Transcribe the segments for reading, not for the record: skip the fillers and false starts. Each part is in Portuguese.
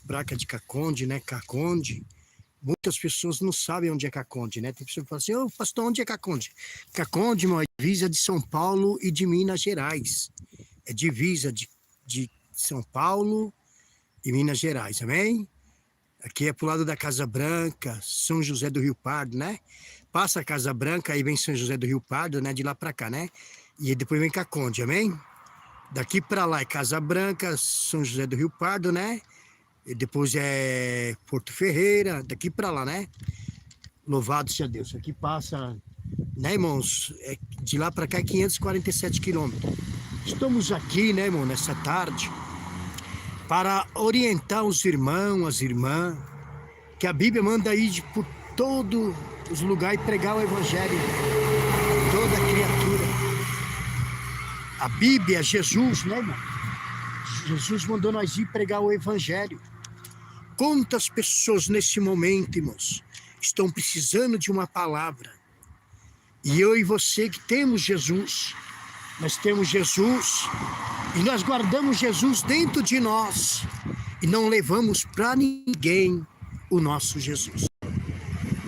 Braca de Caconde, né? Caconde. Muitas pessoas não sabem onde é Caconde, né? Tem pessoas que falam assim, ô pastor, onde é Caconde? Caconde, irmão, é divisa de São Paulo e de Minas Gerais. É divisa de São Paulo e Minas Gerais, amém? Aqui é pro lado da Casa Branca, São José do Rio Pardo, né? Passa a Casa Branca, aí vem São José do Rio Pardo, né? De lá pra cá, né? E depois vem Caconde, amém? Daqui pra lá é Casa Branca, São José do Rio Pardo, né? E depois é Porto Ferreira, daqui pra lá, né? Louvado seja Deus. Aqui passa, né, irmãos? De lá pra cá é 547 quilômetros. Estamos aqui, né, irmão, nessa tarde, para orientar os irmãos, as irmãs, que a Bíblia manda ir por todos os lugares e pregar o Evangelho a toda criatura. A Bíblia, Jesus, né, irmão? Jesus mandou nós ir pregar o Evangelho. Quantas pessoas nesse momento, irmãos, estão precisando de uma palavra? E eu e você que temos Jesus, nós temos Jesus e nós guardamos Jesus dentro de nós e não levamos para ninguém o nosso Jesus.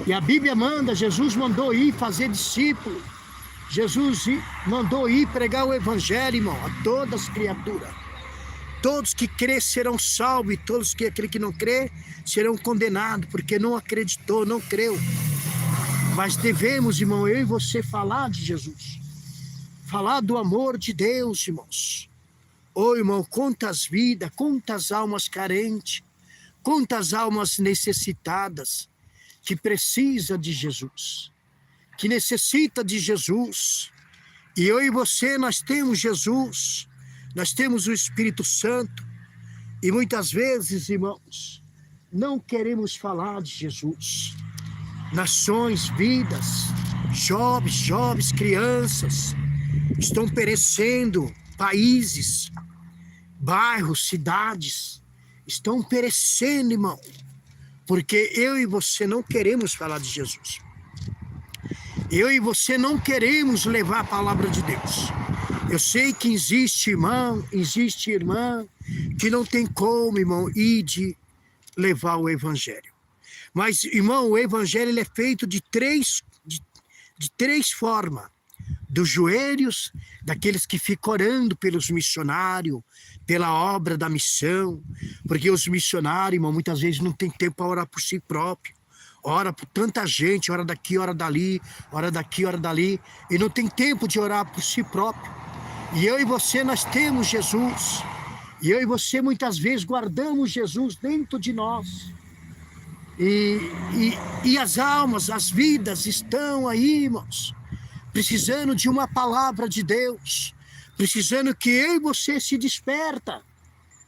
E a Bíblia manda, Jesus mandou ir fazer discípulo, Jesus mandou ir pregar o Evangelho, irmão, a todas as criaturas. Todos que crê serão salvos, e todos que aquele que não crê serão condenados, porque não acreditou, não creu. Mas devemos, irmão, eu e você falar de Jesus, falar do amor de Deus, irmãos. Ô, irmão, quantas vidas, quantas almas carentes, quantas almas necessitadas, que precisa de Jesus, que necessita de Jesus. E eu e você, nós temos Jesus, nós temos o Espírito Santo, e muitas vezes, irmãos, não queremos falar de Jesus. Nações, vidas, jovens, crianças, estão perecendo, países, bairros, cidades, estão perecendo, irmão, porque eu e você não queremos falar de Jesus. Eu e você não queremos levar a palavra de Deus. Eu sei que existe irmão, existe irmã, que não tem como, irmão, ir de levar o Evangelho. Mas, irmão, o Evangelho ele é feito de três formas. Dos joelhos, daqueles que ficam orando pelos missionários, pela obra da missão, porque os missionários, irmão, muitas vezes não tem tempo para orar por si próprio. Ora por tanta gente, ora daqui, ora dali, ora daqui, ora dali, e não tem tempo de orar por si próprio. E eu e você, nós temos Jesus. E eu e você, muitas vezes, guardamos Jesus dentro de nós. E as almas, as vidas estão aí, irmãos, precisando de uma palavra de Deus. Precisando que eu e você se desperta.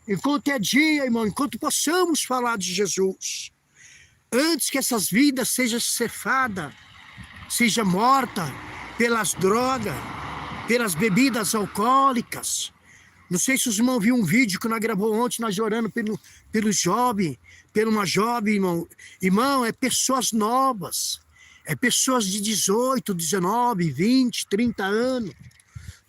Enquanto é dia, irmão, enquanto possamos falar de Jesus. Antes que essas vidas sejam cefadas, seja morta pelas drogas, pelas bebidas alcoólicas. Não sei se os irmãos viram um vídeo que nós gravamos ontem, nós orando pelo jovem, por uma jovem, irmão. Irmão, é pessoas novas, é pessoas de 18, 19, 20, 30 anos,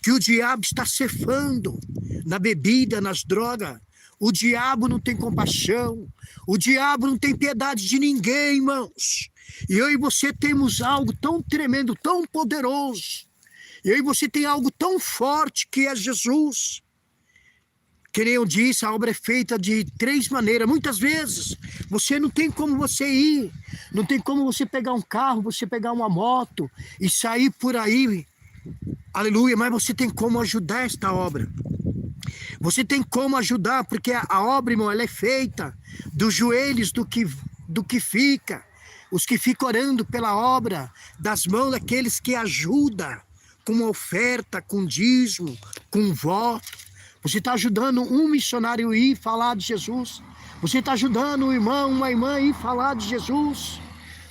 que o diabo está cefando na bebida, nas drogas. O diabo não tem compaixão, o diabo não tem piedade de ninguém, irmãos. E eu e você temos algo tão tremendo, tão poderoso. Eu e você tem algo tão forte que é Jesus. Que nem eu disse, a obra é feita de três maneiras. Muitas vezes, você não tem como você ir, não tem como você pegar um carro, você pegar uma moto e sair por aí. Aleluia, mas você tem como ajudar esta obra. Você tem como ajudar, porque a obra, irmão, ela é feita dos joelhos do que fica. Os que ficam orando pela obra, das mãos daqueles que ajudam com uma oferta, com dízimo, com voto. Você está ajudando um missionário a ir falar de Jesus. Você está ajudando um irmão, uma irmã a ir falar de Jesus.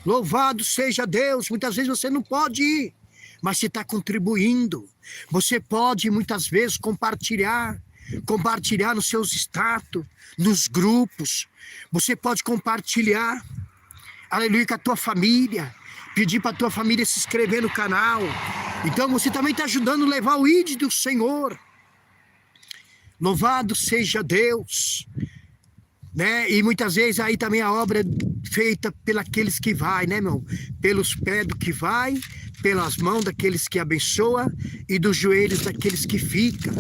Louvado seja Deus. Muitas vezes você não pode ir, mas você está contribuindo. Você pode, muitas vezes, compartilhar nos seus status, nos grupos. Você pode compartilhar, aleluia, com a tua família. Pedir para a tua família se inscrever no canal. Então você também está ajudando a levar o ID do Senhor. Louvado seja Deus. né? E muitas vezes aí também a obra é feita pelos que vai, né, irmão? Pelos pés do que vai, pelas mãos daqueles que abençoa e dos joelhos daqueles que fica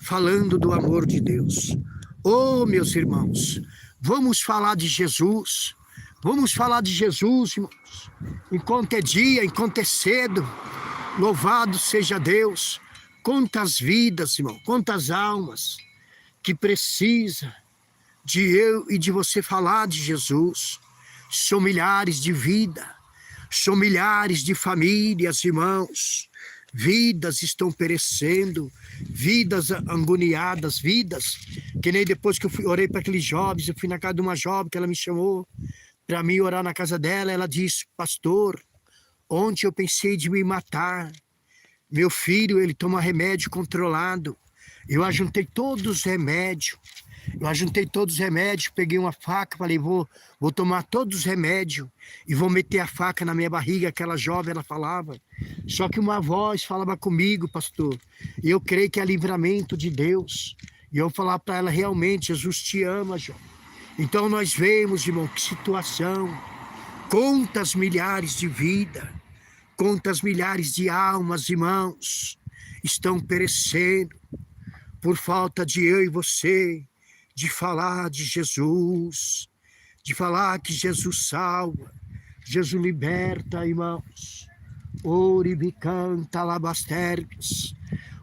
falando do amor de Deus. Oh, meus irmãos, vamos falar de Jesus. Vamos falar de Jesus, irmãos. Enquanto é dia, enquanto é cedo, louvado seja Deus. Quantas vidas, irmão, quantas almas que precisa de eu e de você falar de Jesus. São milhares de vidas, são milhares de famílias, irmãos. Vidas estão perecendo, vidas agoniadas, vidas que nem depois que eu orei para aqueles jovens, eu fui na casa de uma jovem que ela me chamou para mim orar na casa dela. Ela disse: pastor, ontem eu pensei de me matar. Meu filho, ele toma remédio controlado. Eu ajuntei todos os remédios. Peguei uma faca, falei, vou tomar todos os remédios e vou meter a faca na minha barriga. Aquela jovem, ela falava. Só que uma voz falava comigo, pastor, e eu creio que é livramento de Deus. E eu falar para ela, realmente, Jesus te ama, João. Então nós vemos, irmão, que situação, quantas milhares de vidas, quantas milhares de almas, irmãos, estão perecendo por falta de eu e você, de falar de Jesus, de falar que Jesus salva, Jesus liberta, irmãos. Oribicanta labasterpes.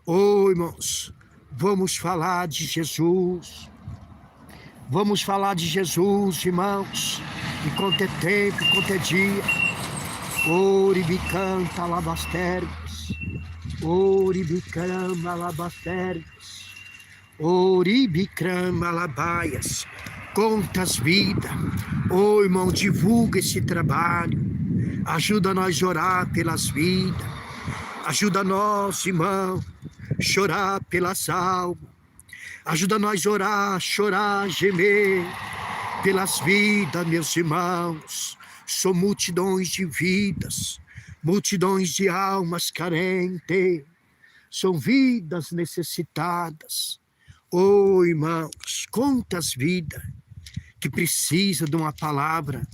Oh, irmãos, vamos falar de Jesus. Vamos falar de Jesus, irmãos, enquanto é tempo, enquanto é dia. Oribicanta labasterpes. Oribicama labasterpes. Oribicama labaias. Quantas vidas. Oh, irmão, divulga esse trabalho. Ajuda nós a orar pelas vidas. Ajuda nós, irmão, chorar pelas almas. Ajuda nós a orar, chorar, gemer pelas vidas, meus irmãos. São multidões de vidas, multidões de almas carentes. São vidas necessitadas. Oh, irmãos, quantas vidas que precisam de uma palavra.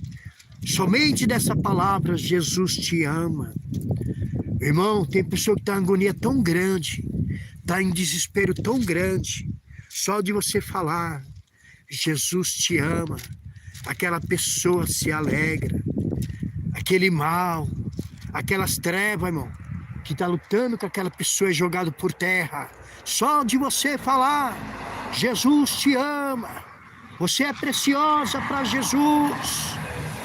Somente dessa palavra, Jesus te ama. Irmão, tem pessoa que está em agonia tão grande, está em desespero tão grande. Só de você falar, Jesus te ama, aquela pessoa se alegra. Aquele mal, aquelas trevas, irmão, que está lutando com aquela pessoa é jogado por terra. Só de você falar, Jesus te ama, você é preciosa para Jesus.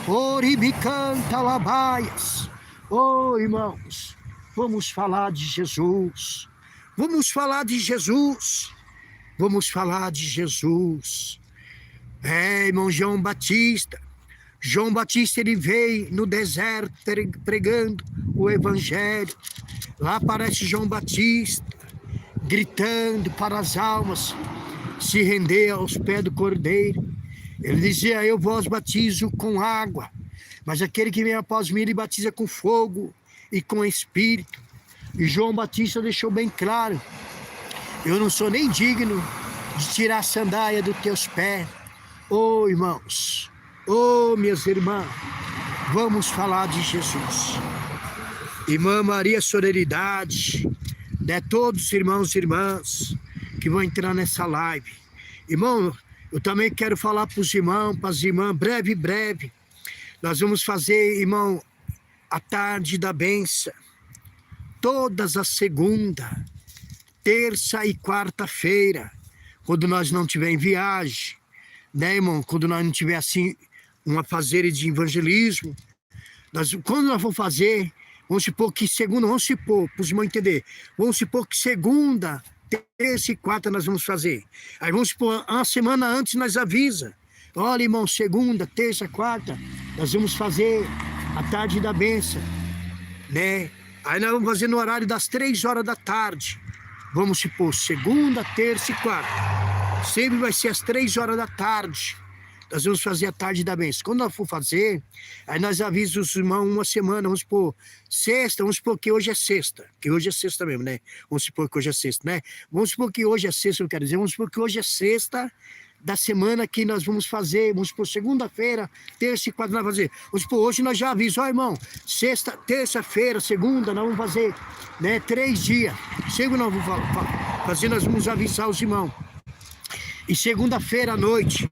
Oribicanta labaias. Oh, irmãos, vamos falar de Jesus. Vamos falar de Jesus. Vamos falar de Jesus. Irmão João Batista. João Batista, ele veio no deserto pregando o evangelho. Lá aparece João Batista, gritando para as almas se render aos pés do Cordeiro. Ele dizia: eu vos batizo com água, mas aquele que vem após mim, ele batiza com fogo e com espírito. E João Batista deixou bem claro: eu não sou nem digno de tirar a sandália dos teus pés. Oh, irmãos, oh, minhas irmãs, vamos falar de Jesus. Irmã Maria Sonoridade, né, todos os irmãos e irmãs que vão entrar nessa live. Irmão, eu também quero falar para os irmãos, para as irmãs, breve. Nós vamos fazer, irmão, a tarde da bênção. Todas as segunda, terça e quarta-feira, quando nós não tiver em viagem, né, irmão? Quando nós não tiver assim, uma fazer de evangelismo, quando nós vamos fazer, vamos supor que segunda, para os irmãos entenderem, vamos supor que segunda, terça e quarta nós vamos fazer. Aí vamos supor, uma semana antes nós avisa. Olha, irmão, segunda, terça, quarta, nós vamos fazer a tarde da bênção, né? Aí nós vamos fazer no horário das 3 horas da tarde. Vamos supor, segunda, terça e quarta. Sempre vai ser às 3 horas da tarde. Nós vamos fazer a tarde da bênção. Quando nós for fazer, aí nós avisamos os irmãos uma semana, vamos supor, sexta, vamos supor que hoje é sexta. Que hoje é sexta mesmo, né? Vamos supor que hoje é sexta, né? Vamos supor que hoje é sexta, eu quero dizer, vamos supor que hoje é sexta, da semana que nós vamos fazer. Vamos por segunda-feira, terça e quarta nós vamos fazer. Vamos por hoje nós já avisamos, irmão, sexta, terça-feira, segunda, nós vamos fazer, né, 3 dias. Segunda nós vamos fazer, nós vamos avisar os irmãos. E segunda-feira à noite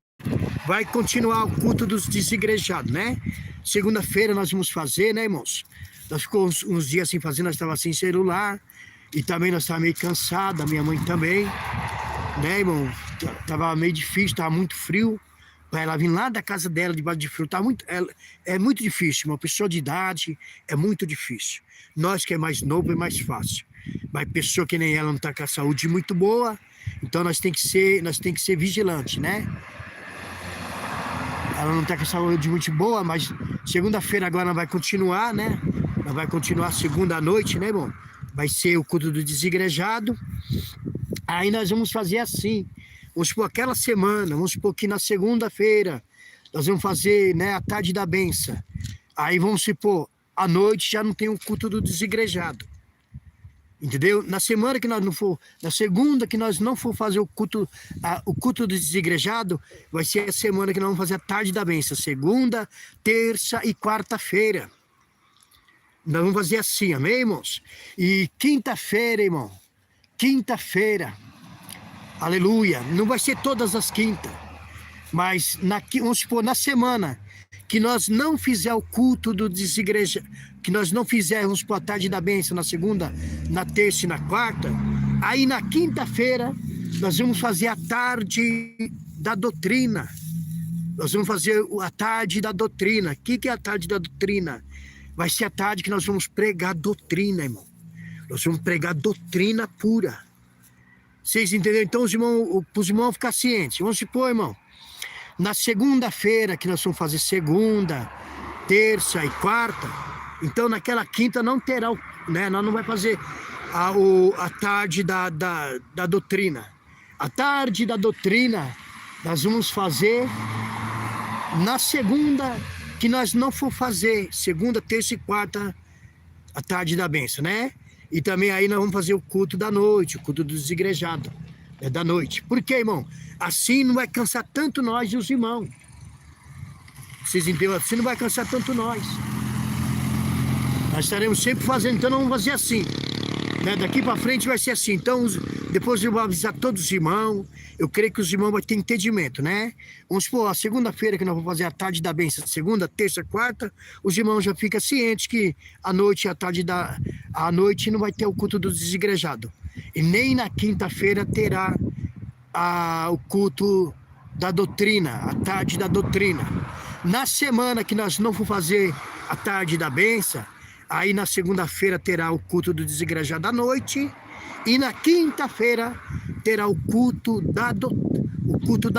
vai continuar o culto dos desigrejados, né? Segunda-feira nós vamos fazer, né, irmãos? Nós ficamos uns dias sem fazer, nós estávamos sem celular. E também nós estávamos meio cansados, a minha mãe também. Né, irmão? Tava meio difícil, estava muito frio. Para ela vir lá da casa dela, debaixo de frio, é muito difícil. Uma pessoa de idade é muito difícil. Nós que é mais novo é mais fácil. Mas pessoa que nem ela não está com a saúde muito boa, então nós tem que ser vigilante, né? Ela não está com a saúde muito boa, mas segunda-feira agora vai continuar, né? Ela vai continuar segunda à noite, né, irmão? Vai ser o culto do desigrejado. Aí nós vamos fazer assim. Vamos supor aquela semana, vamos supor que na segunda-feira nós vamos fazer, né, a tarde da benção. Aí vamos supor, à noite já não tem o culto do desigrejado. Entendeu? Na semana que nós não for, na segunda que nós não for fazer o culto do desigrejado, vai ser a semana que nós vamos fazer a tarde da benção. Segunda, terça e quarta-feira. Nós vamos fazer assim, amém, irmãos? E quinta-feira, irmão, quinta-feira, aleluia, não vai ser todas as quintas, mas vamos supor, na semana que nós não fizer o culto do desigreja, que nós não fizermos a tarde da bênção na segunda, na terça e na quarta, aí na quinta-feira nós vamos fazer a tarde da doutrina. Nós vamos fazer a tarde da doutrina. O que é a tarde da doutrina? Vai ser a tarde que nós vamos pregar doutrina, irmão. Nós vamos pregar doutrina pura. Vocês entenderam? Então, para os irmãos ficar cientes. Vamos supor, irmão, na segunda-feira, que nós vamos fazer segunda, terça e quarta, então naquela quinta não terá, né? Nós não vai fazer a tarde da doutrina. A tarde da doutrina nós vamos fazer na segunda, que nós não for fazer segunda, terça e quarta, a tarde da bênção, né? E também aí nós vamos fazer o culto da noite, o culto do desigrejado, da noite. Por quê, irmão? Assim não vai cansar tanto nós e os irmãos. Vocês entendem? Assim não vai cansar tanto nós. Nós estaremos sempre fazendo, então nós vamos fazer assim. Né? Daqui para frente vai ser assim. Então, depois eu vou avisar todos os irmãos. Eu creio que os irmãos vão ter entendimento, né? Vamos supor, a segunda-feira que nós vamos fazer a tarde da bênção, segunda, terça, quarta, os irmãos já ficam cientes que a noite, a noite não vai ter o culto do desigrejado. E nem na quinta-feira terá o culto da doutrina, a tarde da doutrina. Na semana que nós não for fazer a tarde da bênção, aí na segunda-feira terá o culto do desigrejado à noite. E na quinta-feira terá o culto da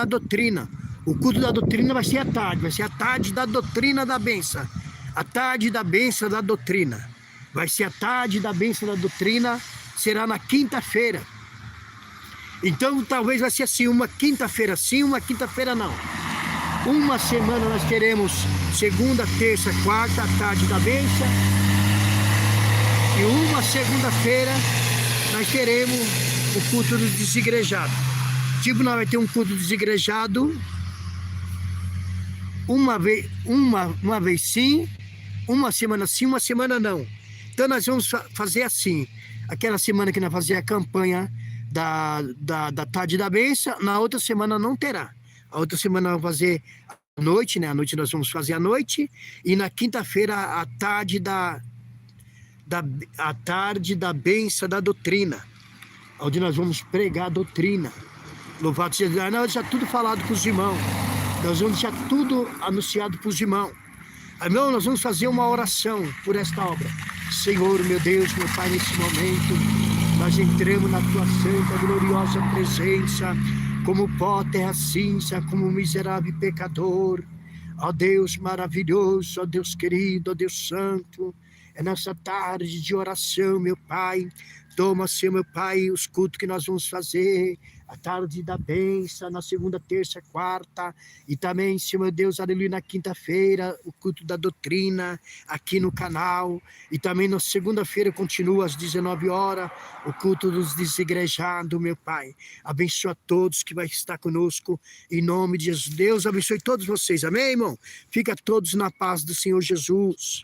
doutrina. O culto da doutrina vai ser a tarde da doutrina da bênção. A tarde da bênção da doutrina. Vai ser a tarde da bênção da doutrina, será na quinta-feira. Então talvez vai ser assim, uma quinta-feira sim, uma quinta-feira não. Uma semana nós teremos segunda, terça, quarta, a tarde da bênção. E uma segunda-feira nós teremos o culto do desigrejado. Tipo, nós vamos ter um culto desigrejado uma vez sim, uma semana não. Então nós vamos fazer assim. Aquela semana que nós fazemos a campanha da tarde da bênção, na outra semana não terá. A outra semana nós vamos fazer à noite, né? À noite nós vamos fazer à noite. E na quinta-feira a tarde a tarde da bênção da doutrina, onde nós vamos pregar a doutrina. Louvado seja Deus. Nós já tudo falado para os irmãos, nós vamos deixar tudo anunciado para os irmãos. Irmão, nós vamos fazer uma oração por esta obra. Senhor, meu Deus, meu Pai, nesse momento nós entramos na tua santa, gloriosa presença, como pó, terra cinza, como miserável pecador. Ó Deus maravilhoso, ó Deus querido, ó Deus santo, é nessa tarde de oração, meu Pai. Toma, Senhor, meu Pai, os cultos que nós vamos fazer, a tarde da bênção, na segunda, terça, quarta, e também, Senhor, meu Deus, aleluia, na quinta-feira, o culto da doutrina, aqui no canal, e também na segunda-feira continua às 19 horas, o culto dos desigrejados, meu Pai. Abençoa todos que vai estar conosco, em nome de Jesus. Deus abençoe todos vocês, amém, irmão? Fica todos na paz do Senhor Jesus.